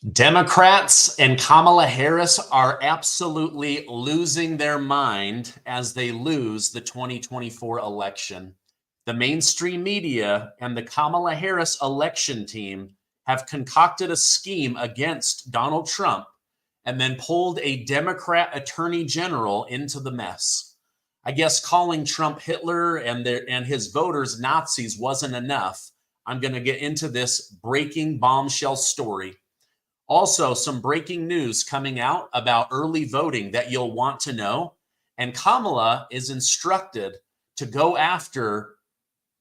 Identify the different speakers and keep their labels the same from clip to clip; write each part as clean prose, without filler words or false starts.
Speaker 1: Democrats and Kamala Harris are absolutely losing their mind as they lose the 2024 election. The mainstream media and the Kamala Harris election team have concocted a scheme against Donald Trump and then pulled a Democrat attorney general into the mess. I guess calling Trump Hitler and his voters Nazis wasn't enough. I'm going to get into this breaking bombshell story. Also, some breaking news coming out about early voting that you'll want to know. And Kamala is instructed to go after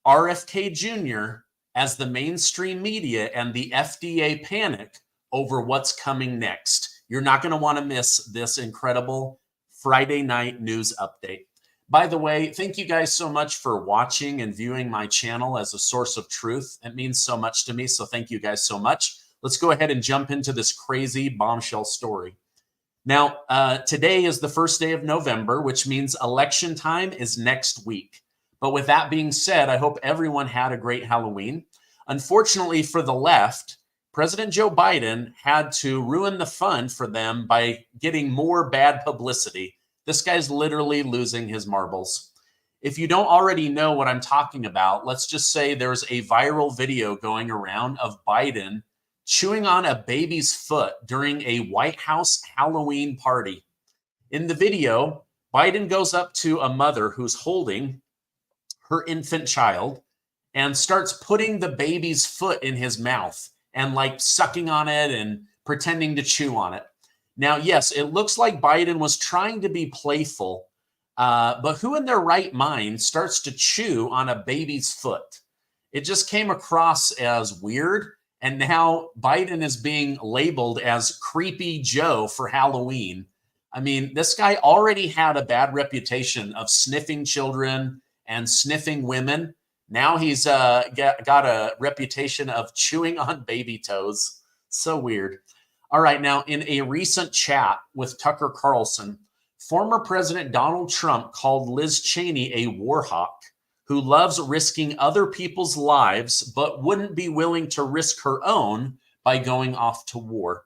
Speaker 1: RFK Jr. as the mainstream media and the FDA panic over what's coming next. You're not going to want to miss this incredible Friday night news update. By the way, thank you guys so much for watching and viewing my channel as a source of truth. It means so much to me, so thank you guys so much. Let's go ahead and jump into this crazy bombshell story. Now, today is the first day of November, which means election time is next week. But with that being said, I hope everyone had a great Halloween. Unfortunately for the left, President Joe Biden had to ruin the fun for them by getting more bad publicity. This guy's literally losing his marbles. If you don't already know what I'm talking about, let's just say there's a viral video going around of Biden chewing on a baby's foot during a White House Halloween party. In the video, Biden goes up to a mother who's holding her infant child and starts putting the baby's foot in his mouth and like sucking on it and pretending to chew on it. Now, yes, it looks like Biden was trying to be playful, but who in their right mind starts to chew on a baby's foot? It just came across as weird. And now Biden is being labeled as Creepy Joe for Halloween. I mean, this guy already had a bad reputation of sniffing children and sniffing women. Now he's got a reputation of chewing on baby toes. So weird. All right, now in a recent chat with Tucker Carlson, former President Donald Trump called Liz Cheney a war hawk who loves risking other people's lives, but wouldn't be willing to risk her own by going off to war.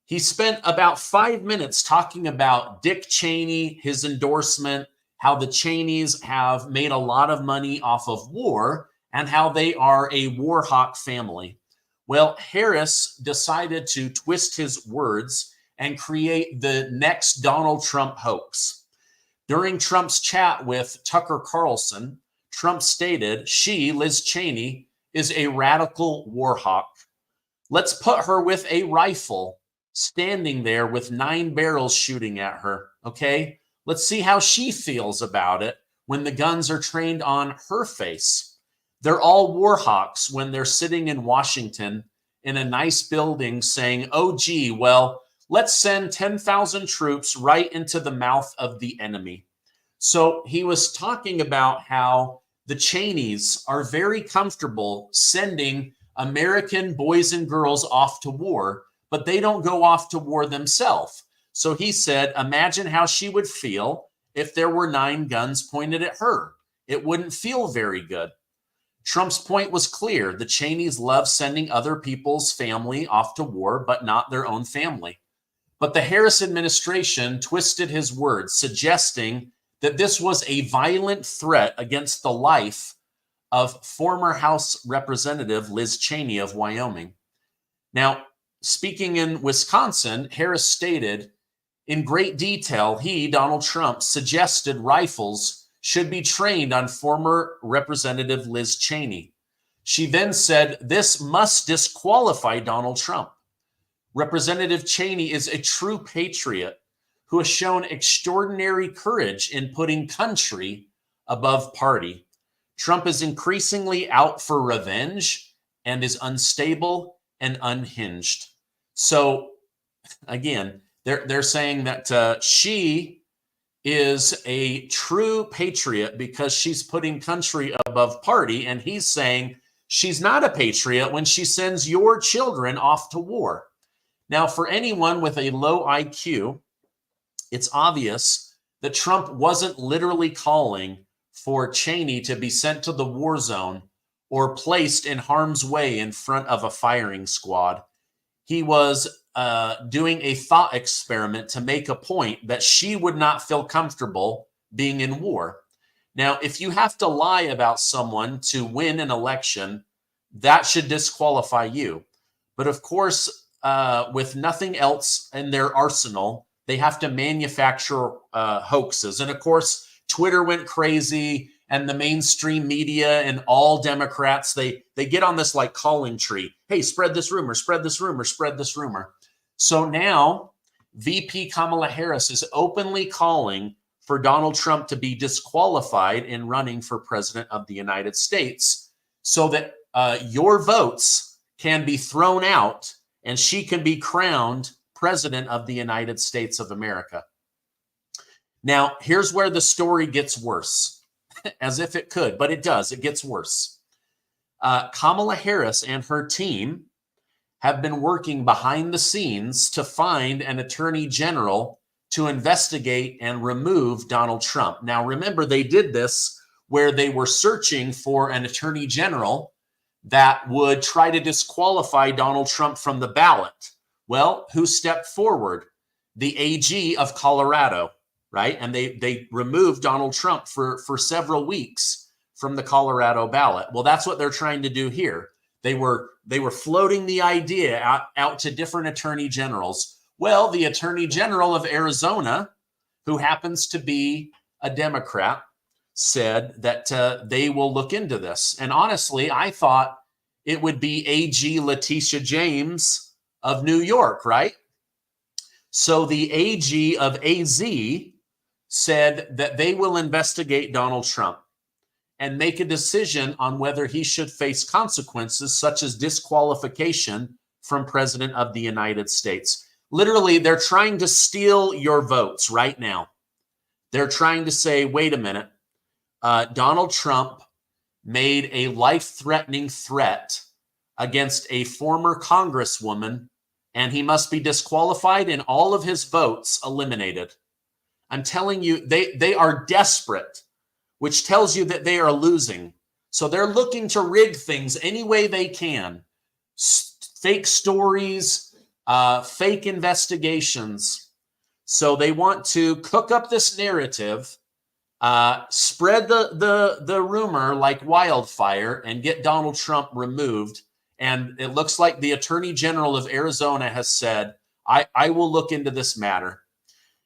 Speaker 1: He spent about 5 minutes talking about Dick Cheney, his endorsement, how the Cheneys have made a lot of money off of war, and how they are a war hawk family. Well, Harris decided to twist his words and create the next Donald Trump hoax. During Trump's chat with Tucker Carlson, Trump stated she, Liz Cheney, is a radical war hawk. Let's put her with a rifle standing there with 9 barrels shooting at her, okay? Let's see how she feels about it when the guns are trained on her face. They're all war hawks when they're sitting in Washington in a nice building saying, oh, gee, well, let's send 10,000 troops right into the mouth of the enemy. So he was talking about how the Cheneys are very comfortable sending American boys and girls off to war, but they don't go off to war themselves. So he said, imagine how she would feel if there were 9 guns pointed at her. It wouldn't feel very good. Trump's point was clear. The Cheneys love sending other people's family off to war, but not their own family. But the Harris administration twisted his words, suggesting that this was a violent threat against the life of former House Representative Liz Cheney of Wyoming. Now, speaking in Wisconsin, Harris stated in great detail, he, Donald Trump, suggested rifles should be trained on former Representative Liz Cheney. She then said, this must disqualify Donald Trump. Representative Cheney is a true patriot who has shown extraordinary courage in putting country above party. Trump is increasingly out for revenge and is unstable and unhinged. So again, they're saying that she is a true patriot because she's putting country above party, and he's saying she's not a patriot when she sends your children off to war. Now, for anyone with a low IQ, it's obvious that Trump wasn't literally calling for Cheney to be sent to the war zone or placed in harm's way in front of a firing squad. he was doing a thought experiment to make a point that she would not feel comfortable being in war. Now, if you have to lie about someone to win an election, that should disqualify you. But of course, with nothing else in their arsenal, they have to manufacture hoaxes. And of course, Twitter went crazy, and the mainstream media and all Democrats, they get on this like calling tree. Hey, spread this rumor, spread this rumor, spread this rumor. So now VP Kamala Harris is openly calling for Donald Trump to be disqualified in running for president of the United States so that your votes can be thrown out and she can be crowned president of the United States of America. Now, here's where the story gets worse, as if it could, but it does. It gets worse. Kamala Harris and her team have been working behind the scenes to find an attorney general to investigate and remove Donald Trump. Now, remember, they did this where they were searching for an attorney general that would try to disqualify Donald Trump from the ballot. Well, who stepped forward? The AG of Colorado, right? And they removed Donald Trump for several weeks from the Colorado ballot. Well, that's what they're trying to do here. They were floating the idea out to different attorney generals. Well, the attorney general of Arizona, who happens to be a Democrat, said that they will look into this. And honestly, I thought it would be AG Letitia James of New York, right? So the AG of AZ said that they will investigate Donald Trump and make a decision on whether he should face consequences such as disqualification from president of the United States. Literally, they're trying to steal your votes right now. They're trying to say, wait a minute, Donald Trump made a life-threatening threat against a former congresswoman, and he must be disqualified and all of his votes eliminated. I'm telling you, they are desperate, which tells you that they are losing. So they're looking to rig things any way they can. Fake stories, fake investigations. So they want to cook up this narrative, spread the rumor like wildfire, and get Donald Trump removed. And it looks like the Attorney General of Arizona has said, I will look into this matter.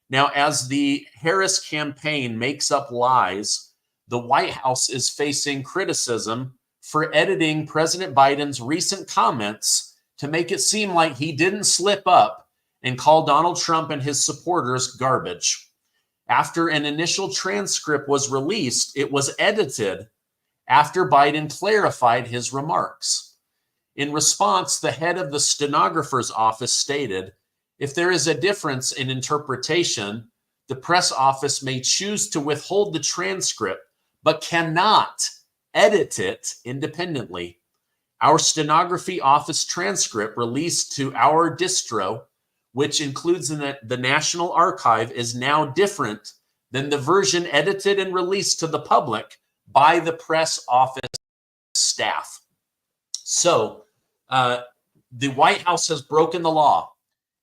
Speaker 1: Now, as the Harris campaign makes up lies, the White House is facing criticism for editing President Biden's recent comments to make it seem like he didn't slip up and call Donald Trump and his supporters garbage. After an initial transcript was released, it was edited after Biden clarified his remarks. In response, the head of the stenographer's office stated, if there is a difference in interpretation, the press office may choose to withhold the transcript, but cannot edit it independently. Our stenography office transcript released to our distro, which includes the National Archive, is now different than the version edited and released to the public by the press office staff. So the White House has broken the law.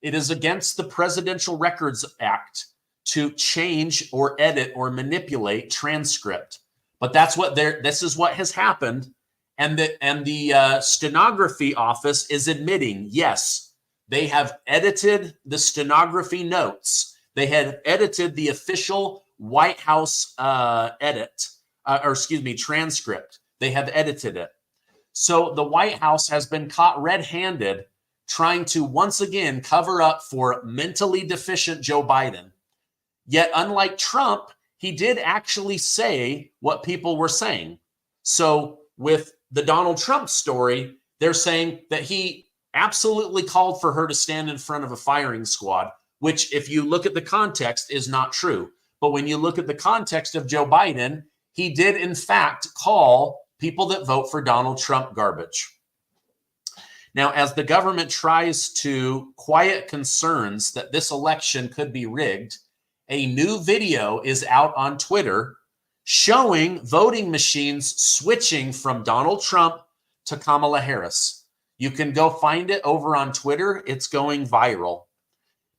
Speaker 1: It is against the Presidential Records Act to change or edit or manipulate transcript. But this is what has happened. And the stenography office is admitting, yes, they have edited the stenography notes. They had edited the official White House transcript. They have edited it. So the White House has been caught red-handed trying to once again cover up for mentally deficient Joe Biden. Yet, unlike Trump, he did actually say what people were saying. So with the Donald Trump story, they're saying that he absolutely called for her to stand in front of a firing squad, which, if you look at the context, is not true. But when you look at the context of Joe Biden, he did, in fact, call people that vote for Donald Trump garbage. Now, as the government tries to quiet concerns that this election could be rigged, a new video is out on Twitter showing voting machines switching from Donald Trump to Kamala Harris. You can go find it over on Twitter. It's going viral.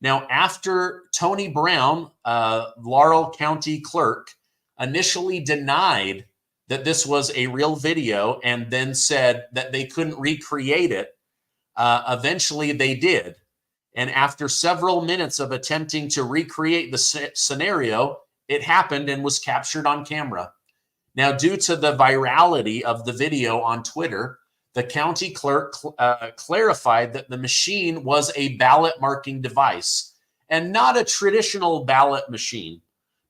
Speaker 1: Now, after Tony Brown, Laurel County clerk, initially denied that this was a real video and then said that they couldn't recreate it, eventually they did. And after several minutes of attempting to recreate the scenario, it happened and was captured on camera. Now, due to the virality of the video on Twitter, the county clerk clarified that the machine was a ballot marking device and not a traditional ballot machine.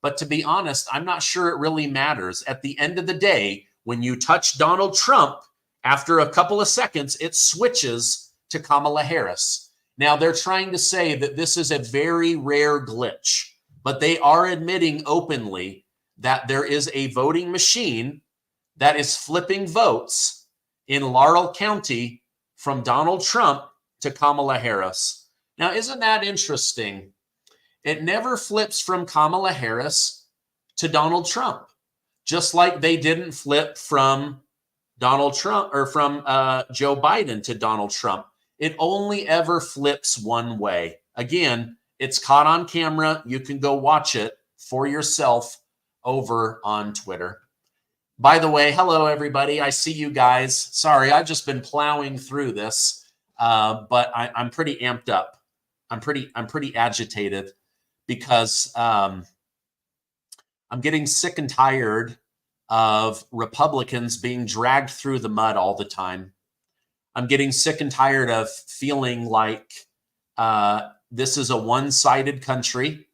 Speaker 1: But to be honest, I'm not sure it really matters. At the end of the day, when you touch Donald Trump, after a couple of seconds, it switches to Kamala Harris. Now, they're trying to say that this is a very rare glitch, but they are admitting openly that there is a voting machine that is flipping votes in Laurel County from Donald Trump to Kamala Harris. Now, isn't that interesting? It never flips from Kamala Harris to Donald Trump, just like they didn't flip from Donald Trump or from Joe Biden to Donald Trump. It only ever flips one way. Again, it's caught on camera. You can go watch it for yourself over on Twitter. By the way, hello, everybody. I see you guys. Sorry, I've just been plowing through this, but I'm pretty amped up. I'm pretty agitated because I'm getting sick and tired of Republicans being dragged through the mud all the time. I'm getting sick and tired of feeling like this is a one-sided country,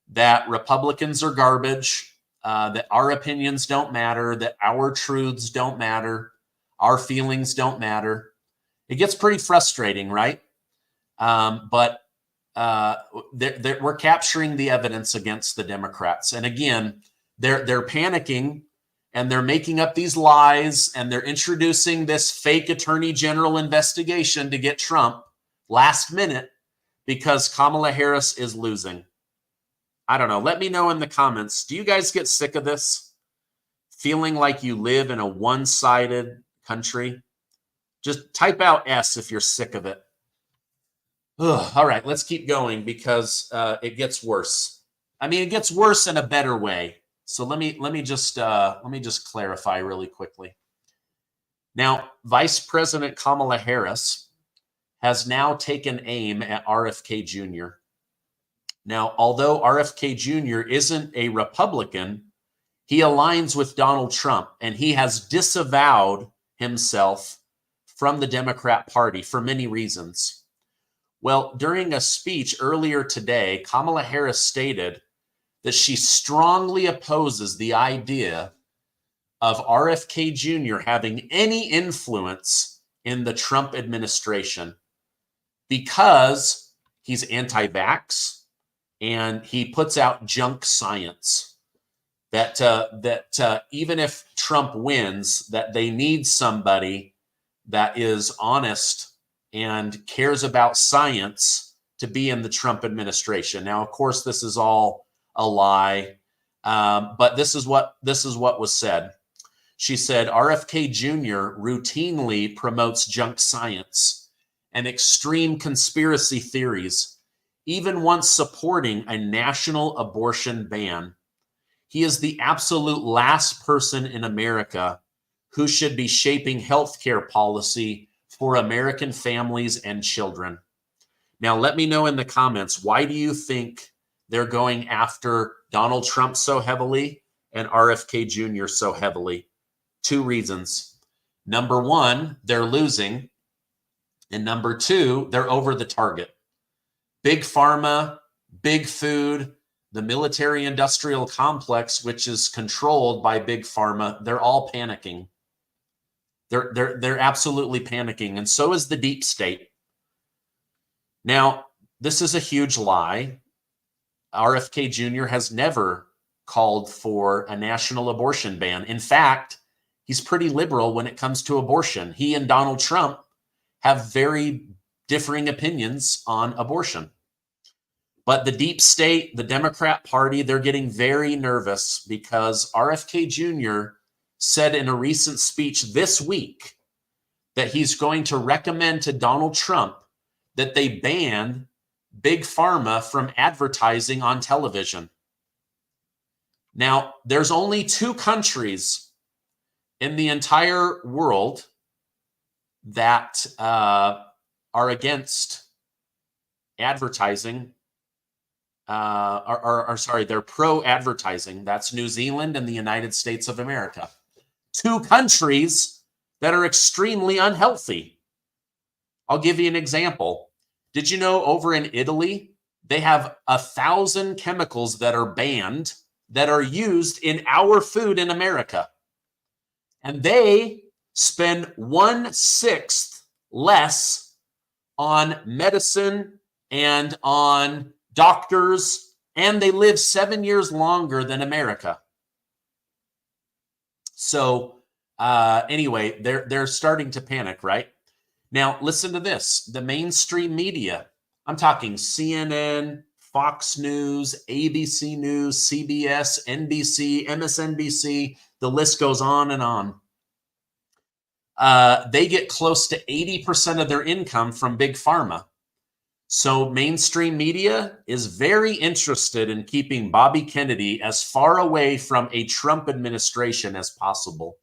Speaker 1: that Republicans are garbage, that our opinions don't matter, that our truths don't matter, our feelings don't matter. It gets pretty frustrating, right? But we're capturing the evidence against the Democrats. And again, they're panicking and they're making up these lies and they're introducing this fake attorney general investigation to get Trump last minute because Kamala Harris is losing. I don't know. Let me know in the comments. Do you guys get sick of this? Feeling like you live in a one-sided country? Just type out S if you're sick of it. Ugh, all right, let's keep going because it gets worse. I mean, it gets worse in a better way. So let me just clarify really quickly. Now, Vice President Kamala Harris has now taken aim at RFK Jr. Now, although RFK Jr. isn't a Republican, he aligns with Donald Trump, and he has disavowed himself from the Democrat Party for many reasons. Well, during a speech earlier today, Kamala Harris stated that she strongly opposes the idea of RFK Jr. having any influence in the Trump administration because he's anti-vax, and he puts out junk science that even if Trump wins, that they need somebody that is honest and cares about science to be in the Trump administration. Now, of course, this is all a lie, but this is what was said. She said RFK Jr. routinely promotes junk science and extreme conspiracy theories, even once supporting a national abortion ban. He is the absolute last person in America who should be shaping healthcare policy for American families and children. Now, let me know in the comments, why do you think they're going after Donald Trump so heavily and RFK Jr. so heavily? Two reasons. Number one, they're losing. And number two, they're over the target. Big pharma, big food, the military-industrial complex, which is controlled by big pharma, they're all panicking. They're absolutely panicking, and so is the deep state. Now, this is a huge lie. RFK Jr. has never called for a national abortion ban. In fact, he's pretty liberal when it comes to abortion. He and Donald Trump have very differing opinions on abortion. But the deep state, the Democrat Party, they're getting very nervous because RFK Jr. said in a recent speech this week that he's going to recommend to Donald Trump that they ban Big Pharma from advertising on television. Now, there's only 2 countries in the entire world that are against advertising, they're pro-advertising. That's New Zealand and the United States of America. 2 countries that are extremely unhealthy. I'll give you an example. Did you know over in Italy, they have 1,000 chemicals that are banned that are used in our food in America? And they spend 1/6 less on medicine and on doctors, and they live 7 years longer than America. So anyway, they're starting to panic, right? Now, listen to this. The mainstream media, I'm talking CNN, Fox News, ABC News, CBS, NBC, MSNBC, the list goes on and on. They get close to 80% of their income from Big Pharma. So mainstream media is very interested in keeping Bobby Kennedy as far away from a Trump administration as possible.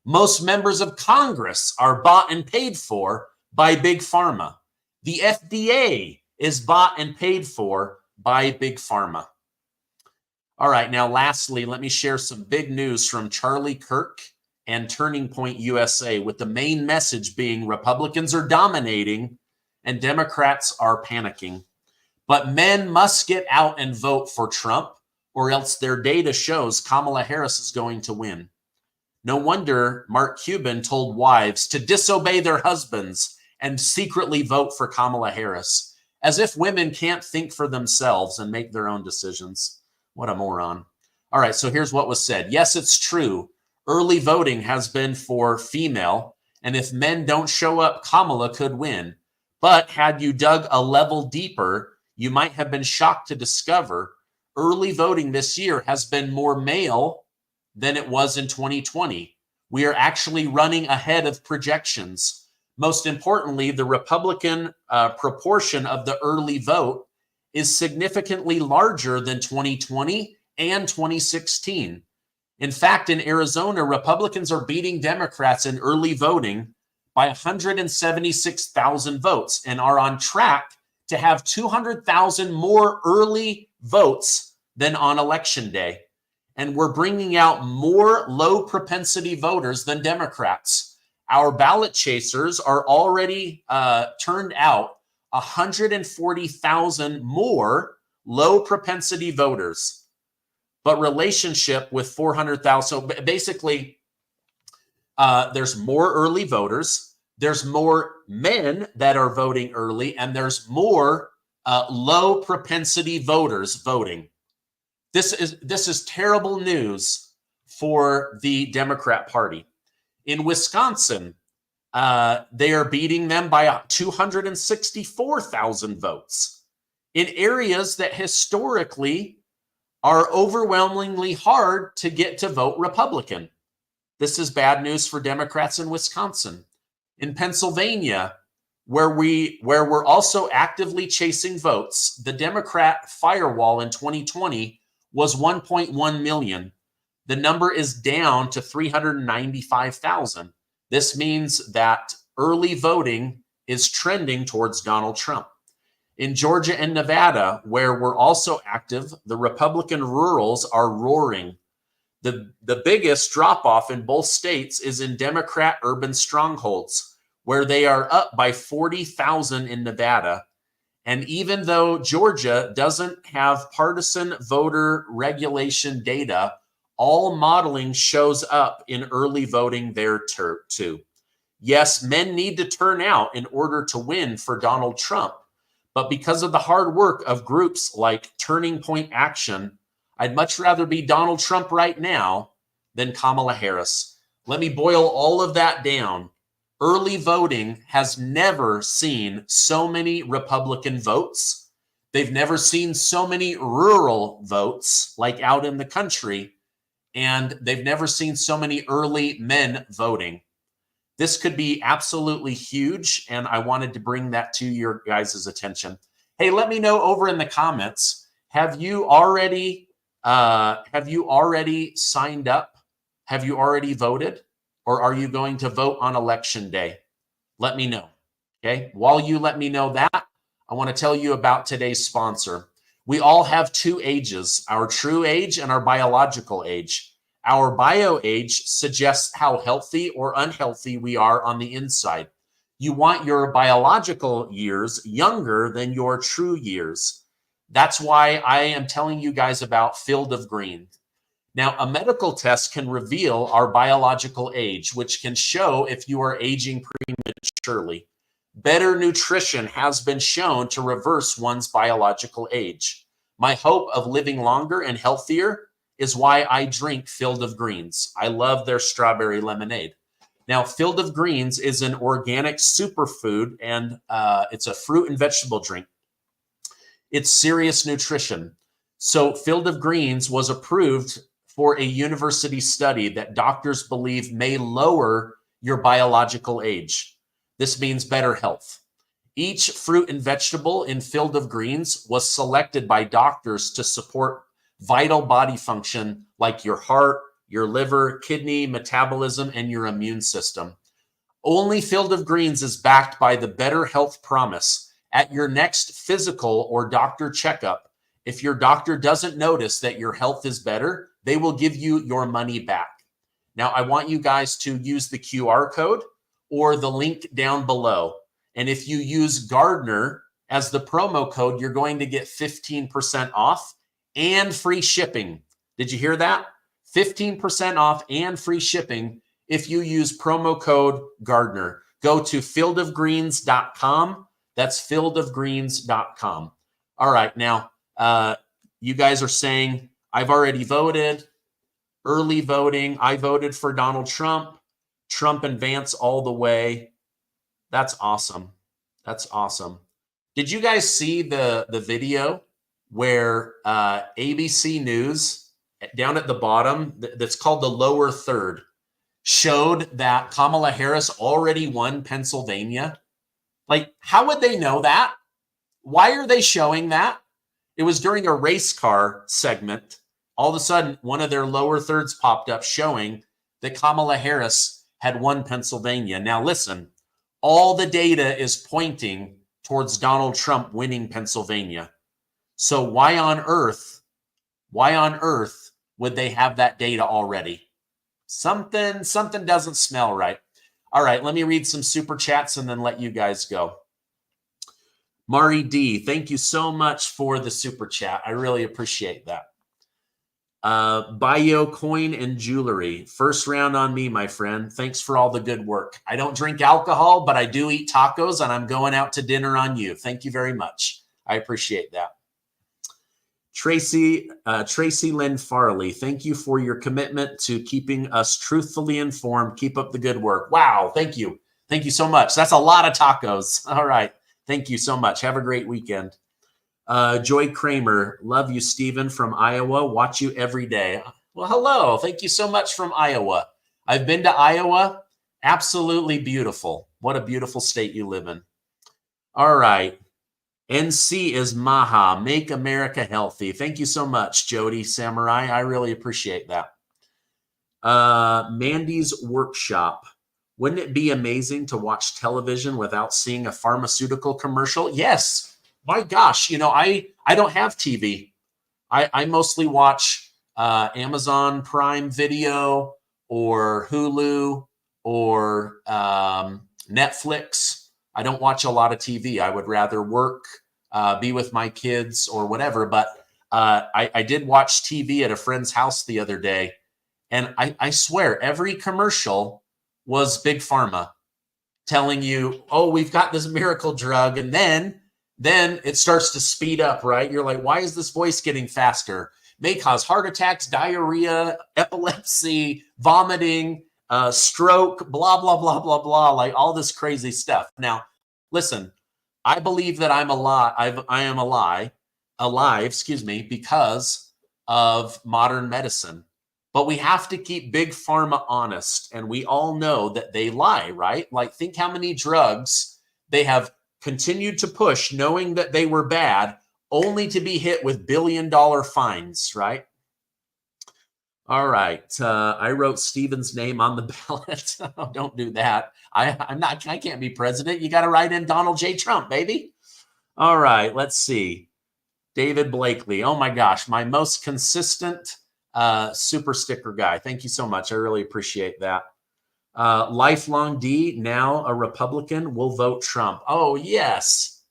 Speaker 1: Most members of Congress are bought and paid for by Big Pharma. The FDA is bought and paid for by Big Pharma. All right, now lastly, let me share some big news from Charlie Kirk and Turning Point USA, with the main message being Republicans are dominating and Democrats are panicking. But men must get out and vote for Trump, or else their data shows Kamala Harris is going to win. No wonder Mark Cuban told wives to disobey their husbands and secretly vote for Kamala Harris, as if women can't think for themselves and make their own decisions. What a moron. All right, so here's what was said. Yes, it's true. Early voting has been for female, and if men don't show up, Kamala could win. But had you dug a level deeper, you might have been shocked to discover early voting this year has been more male than it was in 2020. We are actually running ahead of projections. Most importantly, the Republican proportion of the early vote is significantly larger than 2020 and 2016. In fact, in Arizona, Republicans are beating Democrats in early voting by 176,000 votes and are on track to have 200,000 more early votes than on election day. And we're bringing out more low propensity voters than Democrats. Our ballot chasers are already turned out 140,000 more low propensity voters, but relationship with 400,000. So basically, there's more early voters. There's more men that are voting early, and there's more low propensity voters voting. This is terrible news for the Democrat Party. In Wisconsin, they are beating them by 264,000 votes in areas that historically are overwhelmingly hard to get to vote Republican. This is bad news for Democrats in Wisconsin. In Pennsylvania, where we're also actively chasing votes, the Democrat firewall in 2020 was 1.1 million. The number is down to 395,000. This means that early voting is trending towards Donald Trump. In Georgia and Nevada, where we're also active, the Republican rurals are roaring. The biggest drop-off in both states is in Democrat urban strongholds, where they are up by 40,000 in Nevada. And even though Georgia doesn't have partisan voter regulation data, all modeling shows up in early voting there too. Yes, men need to turn out in order to win for Donald Trump. But because of the hard work of groups like Turning Point Action, I'd much rather be Donald Trump right now than Kamala Harris. Let me boil all of that down. Early voting has never seen so many Republican votes. They've never seen so many rural votes like out in the country. And they've never seen so many early men voting. This could be absolutely huge, and I wanted to bring that to your guys' attention. Hey, let me know over in the comments, have you already signed up? Have you already voted? Or are you going to vote on election day? Let me know. Okay. While you let me know that, I want to tell you about today's sponsor. We all have two ages, our true age and our biological age. Our bio age suggests how healthy or unhealthy we are on the inside. You want your biological years younger than your true years. That's why I am telling you guys about Field of Green. Now, a medical test can reveal our biological age, which can show if you are aging prematurely. Better nutrition has been shown to reverse one's biological age. My hope of living longer and healthier is why I drink Field of Greens. I love their strawberry lemonade. Now, Field of Greens is an organic superfood, and it's a fruit and vegetable drink. It's serious nutrition. So Field of Greens was approved for a university study that doctors believe may lower your biological age. This means better health. Each fruit and vegetable in Field of Greens was selected by doctors to support vital body function like your heart, your liver, kidney, metabolism, and your immune system. Only Field of Greens is backed by the Better Health Promise. At your next physical or doctor checkup, if your doctor doesn't notice that your health is better, they will give you your money back. Now, I want you guys to use the QR code or the link down below. And if you use Gardner as the promo code, you're going to get 15% off and free shipping. Did you hear that? 15% off and free shipping if you use promo code Gardner. Go to fieldofgreens.com. That's fieldofgreens.com. All right. Now, you guys are saying, I've already voted. Early voting. I voted for Donald Trump. Trump and Vance all the way. That's awesome. That's awesome. Did you guys see the video where ABC News down at the bottom, that's called the lower third, showed that Kamala Harris already won Pennsylvania? Like, how would they know that? Why are they showing that? It was during a race car segment. All of a sudden, one of their lower thirds popped up showing that Kamala Harris had won Pennsylvania. Now, listen, all the data is pointing towards Donald Trump winning Pennsylvania. So why on earth would they have that data already? Something doesn't smell right. All right, let me read some super chats and then let you guys go. Mari D, thank you so much for the super chat. I really appreciate that. Bio Coin and Jewelry. First round on me, my friend. Thanks for all the good work. I don't drink alcohol, but I do eat tacos, and I'm going out to dinner on you. Thank you very much. I appreciate that. Tracy Lynn Farley, thank you for your commitment to keeping us truthfully informed. Keep up the good work. Wow, thank you. Thank you so much. That's a lot of tacos. All right. Thank you so much. Have a great weekend. Joy Kramer, love you, Stephen, from Iowa. Watch you every day. Well, hello. Thank you so much from Iowa. I've been to Iowa. Absolutely beautiful. What a beautiful state you live in. All right. NC is Maha. Make America healthy. Thank you so much, Jody Samurai. I really appreciate that. Mandy's Workshop. Wouldn't it be amazing to watch television without seeing a pharmaceutical commercial? Yes. My gosh, I don't have TV. I mostly watch Amazon Prime Video or Hulu or Netflix. I don't watch a lot of TV. I would rather work, be with my kids or whatever. But I did watch TV at a friend's house the other day. And I swear every commercial was Big Pharma telling you, oh, we've got this miracle drug. And then it starts to speed up, right? You're like, why is this voice getting faster? May cause heart attacks, diarrhea, epilepsy, vomiting, stroke, blah, blah, blah, blah, blah, like all this crazy stuff. Now, listen, I believe that I am alive, because of modern medicine. But we have to keep big pharma honest. And we all know that they lie, right? Like, think how many drugs they have continued to push, knowing that they were bad, only to be hit with billion-dollar fines, right? All right. I wrote Stephen's name on the ballot. Oh, don't do that. I can't be president. You got to write in Donald J. Trump, baby. All right. Let's see. David Blakely. Oh my gosh. My most consistent super sticker guy. Thank you so much. I really appreciate that. Lifelong D, now a Republican, will vote Trump. Oh, yes.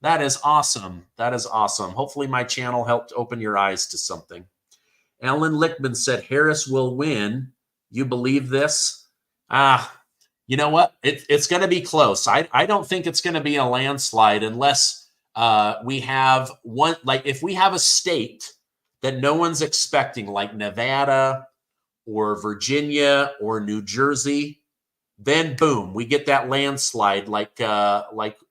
Speaker 1: That is awesome. That is awesome. Hopefully my channel helped open your eyes to something. Alan Lichtman said Harris will win. You believe this? You know what? It's going to be close. I don't think it's going to be a landslide unless we have one, like if we have a state that no one's expecting, like Nevada or Virginia or New Jersey, then boom, we get that landslide like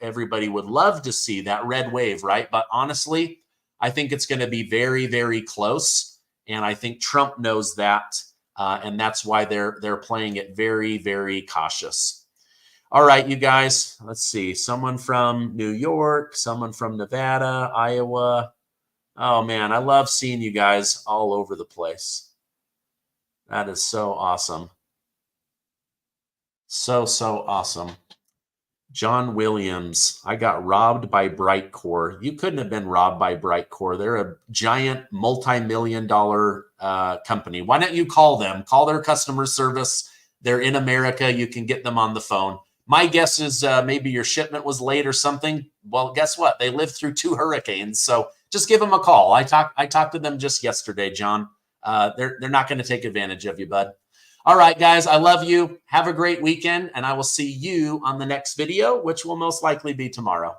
Speaker 1: everybody would love to see, that red wave, right? But honestly, I think it's going to be very, very close. And I think Trump knows that. And that's why they're playing it very, very cautious. All right, you guys, let's see. Someone from New York, someone from Nevada, Iowa. Oh, man, I love seeing you guys all over the place. That is so awesome. So awesome. John Williams, I got robbed by Brightcore. You couldn't have been robbed by Brightcore. They're a giant multi-million-dollar company. Why don't you call them? Call their customer service. They're in America. You can get them on the phone. My guess is maybe your shipment was late or something. Well, guess what? They lived through 2 hurricanes. So just give them a call. I talked to them just yesterday, John. They're not going to take advantage of you, bud. All right, guys, I love you. Have a great weekend, and I will see you on the next video, which will most likely be tomorrow.